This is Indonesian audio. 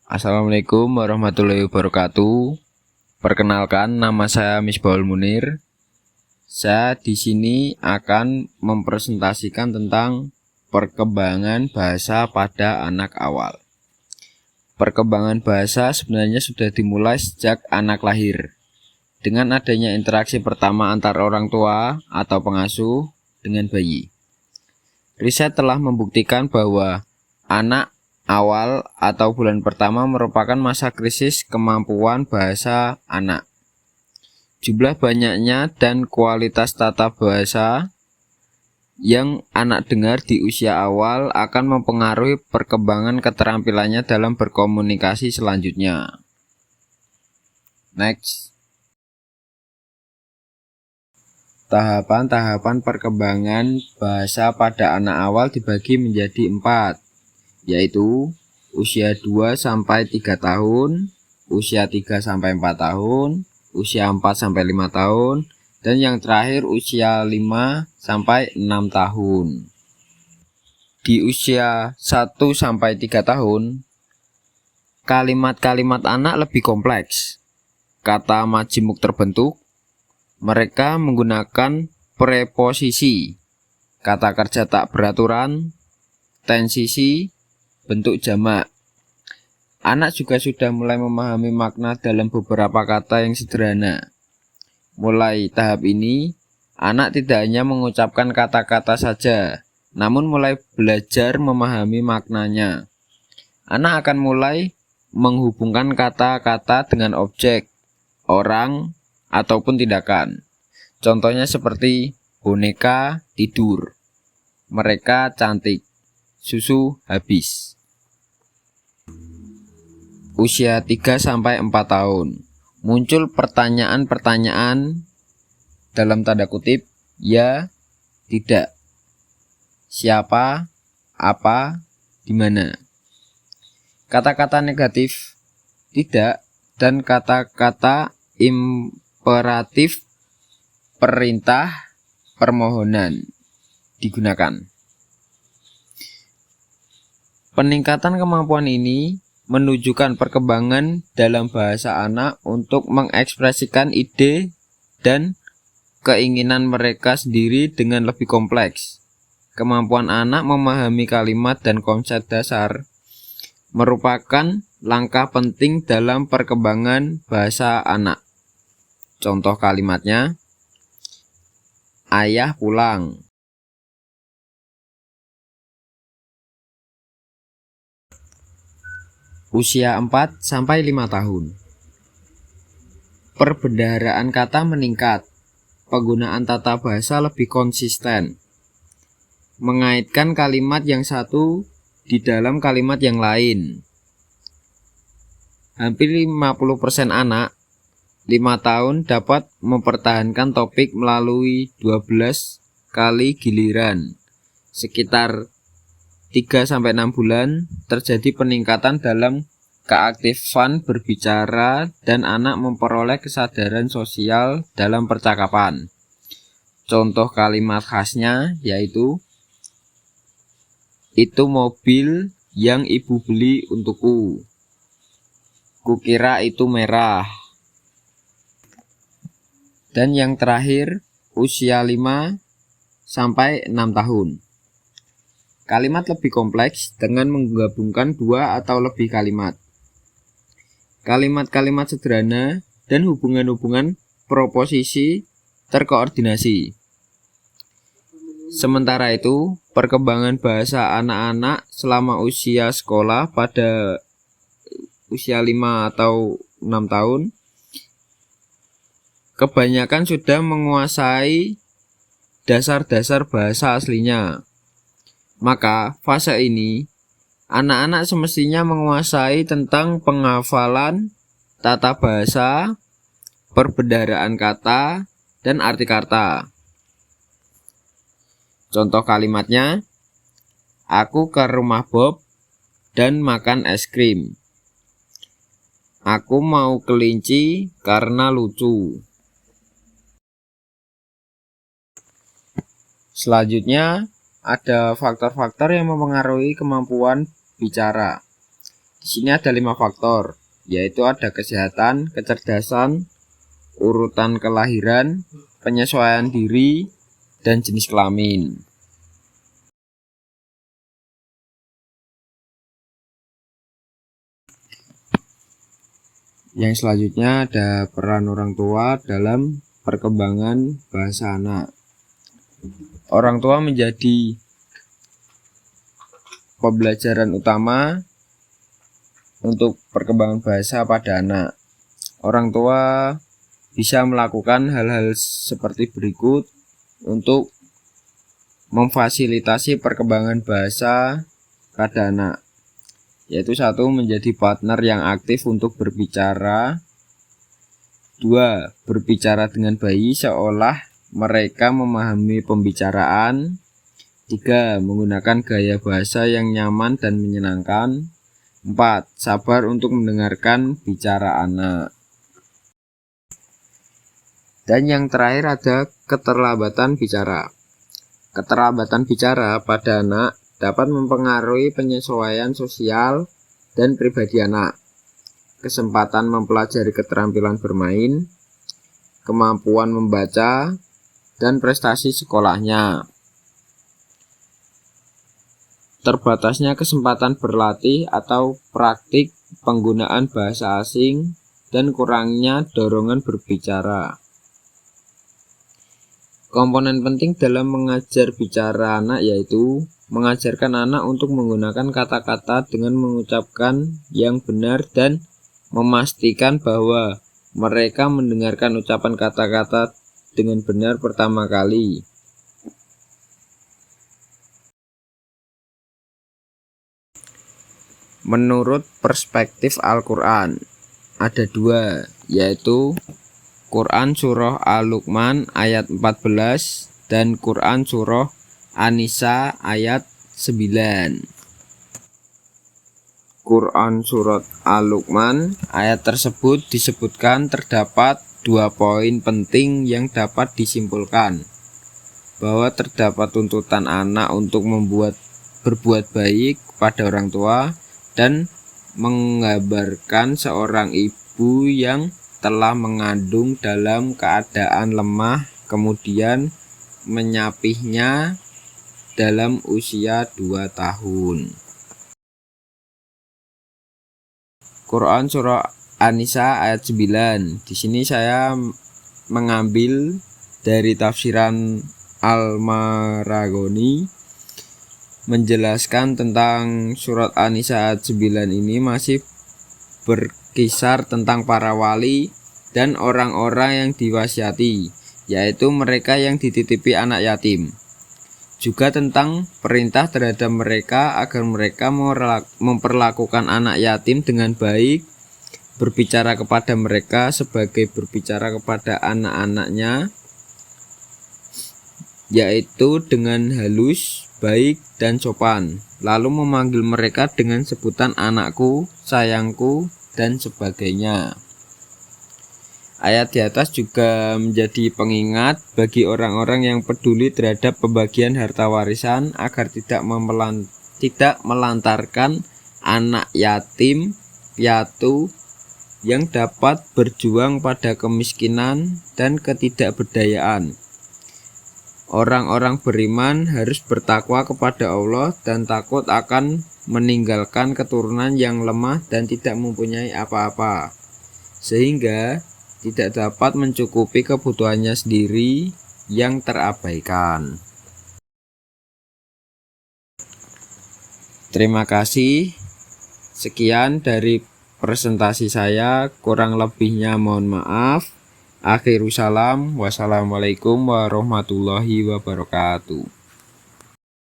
Assalamualaikum warahmatullahi wabarakatuh. Perkenalkan, nama saya Misbahul Munir. Saya di sini akan mempresentasikan tentang perkembangan bahasa pada anak awal. Perkembangan bahasa sebenarnya sudah dimulai sejak anak lahir, dengan adanya interaksi pertama antar orang tua atau pengasuh dengan bayi. Riset telah membuktikan bahwa anak awal atau bulan pertama merupakan masa krisis kemampuan bahasa anak. Jumlah banyaknya dan kualitas tata bahasa yang anak dengar di usia awal akan mempengaruhi perkembangan keterampilannya dalam berkomunikasi selanjutnya. Next. Tahapan-tahapan perkembangan bahasa pada anak awal dibagi menjadi 4, yaitu usia 2-3 tahun, usia 3-4 tahun, usia 4-5 tahun, dan yang terakhir usia 5-6 tahun. Di usia 1-3 tahun, kalimat-kalimat anak lebih kompleks. Kata majemuk terbentuk, mereka menggunakan preposisi, kata kerja tak beraturan, tensisi, bentuk jamak. Anak juga sudah mulai memahami makna dalam beberapa kata yang sederhana. Mulai tahap ini, anak tidak hanya mengucapkan kata-kata saja, namun mulai belajar memahami maknanya. Anak akan mulai menghubungkan kata-kata dengan objek, orang, ataupun tindakan. Contohnya seperti boneka tidur, mereka cantik, susu habis. Usia 3-4 tahun, muncul pertanyaan-pertanyaan dalam tanda kutip, ya, tidak, siapa, apa, di mana. Kata-kata negatif, tidak, dan kata-kata imperatif, perintah, permohonan digunakan. Peningkatan kemampuan ini menunjukkan perkembangan dalam bahasa anak untuk mengekspresikan ide dan keinginan mereka sendiri dengan lebih kompleks. Kemampuan anak memahami kalimat dan konsep dasar merupakan langkah penting dalam perkembangan bahasa anak. Contoh kalimatnya, ayah pulang. Usia 4-5 tahun. Perbendaharaan kata meningkat. Penggunaan tata bahasa lebih konsisten. Mengaitkan kalimat yang satu di dalam kalimat yang lain. Hampir 50% anak 5 tahun dapat mempertahankan topik melalui 12 kali giliran. Sekitar 3-6 bulan terjadi peningkatan dalam keaktifan berbicara dan anak memperoleh kesadaran sosial dalam percakapan. Contoh kalimat khasnya yaitu, itu mobil yang ibu beli untukku. Kukira itu merah. Dan yang terakhir, usia 5-6 tahun. Kalimat lebih kompleks dengan menggabungkan 2 atau lebih kalimat. Kalimat-kalimat sederhana dan hubungan-hubungan proposisi terkoordinasi. Sementara itu, perkembangan bahasa anak-anak selama usia sekolah pada usia 5 atau 6 tahun kebanyakan sudah menguasai dasar-dasar bahasa aslinya. Maka fase ini, anak-anak semestinya menguasai tentang penghafalan tata bahasa, perbendaharaan kata, dan arti kata. Contoh kalimatnya, aku ke rumah Bob dan makan es krim. Aku mau kelinci karena lucu. Selanjutnya, ada faktor-faktor yang mempengaruhi kemampuan bicara. Di Di sini ada 5 faktor, yaitu ada kesehatan, kecerdasan, urutan kelahiran, penyesuaian diri, dan jenis kelamin. Yang selanjutnya ada peran orang tua dalam perkembangan bahasa anak. Orang tua menjadi pembelajaran utama untuk perkembangan bahasa pada anak. Orang tua bisa melakukan hal-hal seperti berikut untuk memfasilitasi perkembangan bahasa pada anak, yaitu 1. Menjadi partner yang aktif untuk berbicara. 2. Berbicara dengan bayi seolah mereka memahami pembicaraan. 3. Menggunakan gaya bahasa yang nyaman dan menyenangkan. 4. Sabar untuk mendengarkan bicara anak. Dan yang terakhir ada keterlambatan bicara. Keterlambatan bicara pada anak dapat mempengaruhi penyesuaian sosial dan pribadi anak, kesempatan mempelajari keterampilan bermain, kemampuan membaca, dan prestasi sekolahnya. Terbatasnya kesempatan berlatih atau praktik penggunaan bahasa asing dan kurangnya dorongan berbicara. Komponen penting dalam mengajar bicara anak yaitu mengajarkan anak untuk menggunakan kata-kata dengan mengucapkan yang benar dan memastikan bahwa mereka mendengarkan ucapan kata-kata dengan benar pertama kali. Menurut perspektif Al-Quran, ada 2, yaitu Quran Surah Al-Luqman ayat 14 dan Quran Surah An-Nisa ayat 9. Quran Surat Al-Luqman ayat tersebut disebutkan terdapat 2 poin penting yang dapat disimpulkan, bahwa terdapat tuntutan anak untuk berbuat baik kepada orang tua dan menggambarkan seorang ibu yang telah mengandung dalam keadaan lemah kemudian menyapihnya dalam usia 2 tahun. Quran Surah An-Nisa ayat 9. Di sini saya mengambil dari tafsiran Al-Maragoni menjelaskan tentang surat An-Nisa ayat 9 ini masih berkisar tentang para wali dan orang-orang yang diwasiati, yaitu mereka yang dititipi anak yatim. Juga tentang perintah terhadap mereka agar mereka memperlakukan anak yatim dengan baik, berbicara kepada mereka sebagai berbicara kepada anak-anaknya, yaitu dengan halus, baik, dan sopan, lalu memanggil mereka dengan sebutan anakku, sayangku, dan sebagainya. Ayat di atas juga menjadi pengingat bagi orang-orang yang peduli terhadap pembagian harta warisan agar tidak melantarkan anak yatim piatu yang dapat berjuang pada kemiskinan dan ketidakberdayaan. Orang-orang beriman harus bertakwa kepada Allah dan takut akan meninggalkan keturunan yang lemah dan tidak mempunyai apa-apa, sehingga tidak dapat mencukupi kebutuhannya sendiri yang terabaikan. Terima kasih. Sekian dari presentasi saya, kurang lebihnya mohon maaf. Akhirus salam, wassalamualaikum warahmatullahi wabarakatuh.